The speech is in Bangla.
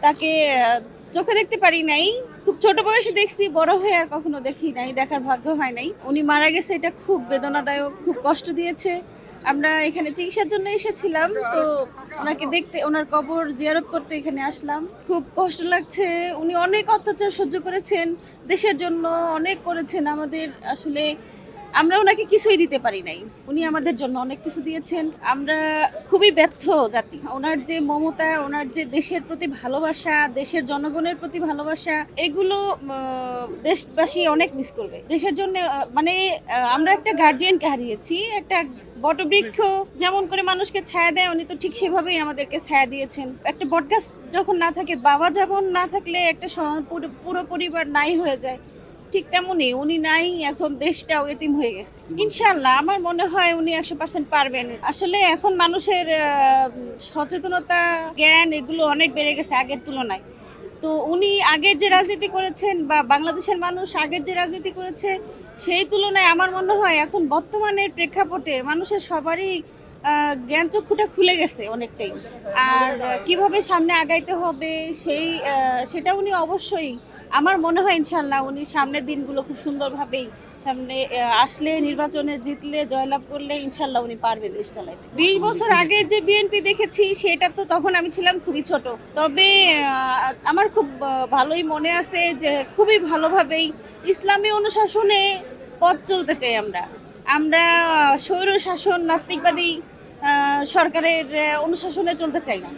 তাকে চোখে দেখতে পারি নাই, খুব ছোট বয়সে দেখছি, বড় হয়ে আর কখনো দেখি নাই, দেখার ভাগ্য হয় নাই। উনি মারা গেছে, এটা খুব বেদনাদায়ক, খুব কষ্ট দিয়েছে। আমরা এখানে চিকিৎসার জন্য এসেছিলাম, তো ওনাকে দেখতে, ওনার কবর জিয়ারত করতে এখানে আসলাম। খুব কষ্ট লাগছে। উনি অনেক অত্যাচার সহ্য করেছেন, দেশের জন্য অনেক করেছেন। আমাদের আসলে আমরা ওনাকে কিছুই দিতে পারি নাই, উনি আমাদের জন্য অনেক কিছু দিয়েছেন। আমরা খুবই ব্যর্থ জাতি। ওনার যে মমতা, ওনার যে দেশের প্রতি ভালোবাসা, দেশের জনগণের প্রতি ভালোবাসা, এগুলো দেশবাসী অনেক মিস করবে। দেশের জন্য মানে আমরা একটা গার্জিয়ানকে হারিয়েছি। একটা বটবৃক্ষ যেমন করে মানুষকে ছায়া দেয়, উনি তো ঠিক সেভাবেই আমাদেরকে ছায়া দিয়েছেন। একটা বটগাছ যখন না থাকে, বাবা যেমন না থাকলে একটা পুরো পরিবার নাই হয়ে যায়, ঠিক তেমনই উনি নাই, এখন দেশটাও এতিম হয়ে গেছে। ইনশাল্লাহ আমার মনে হয় উনি 100% পারবেন। আসলে এখন মানুষের সচেতনতা, জ্ঞান এগুলো অনেক বেড়ে গেছে আগের তুলনায়। তো উনি আগের যে রাজনীতি করেছেন, বা বাংলাদেশের মানুষ আগের যে রাজনীতি করেছে, সেই তুলনায় আমার মনে হয় এখন বর্তমানের প্রেক্ষাপটে মানুষের সবারই জ্ঞান চক্ষুটা খুলে গেছে অনেকটাই। আর কিভাবে সামনে আগাইতে হবে সেটা উনি অবশ্যই, আমার মনে হয় ইনশাল্লাহ উনি সামনের দিনগুলো খুব সুন্দরভাবেই সামনে আসলে, নির্বাচনে জিতলে, জয়লাভ করলে ইনশাল্লাহ উনি পারবেন দেশ চালাইতে। 20 বছর আগের যে বিএনপি দেখেছি, সেটা তো তখন আমি ছিলাম খুবই ছোট। তবে আমার খুব ভালোই মনে আছে যে খুবই ভালোভাবেই ইসলামী অনুশাসনে পথ চলতে চাই আমরা। আমরা স্বৈর শাসন, নাস্তিকবাদী সরকারের অনুশাসনে চলতে চাই না।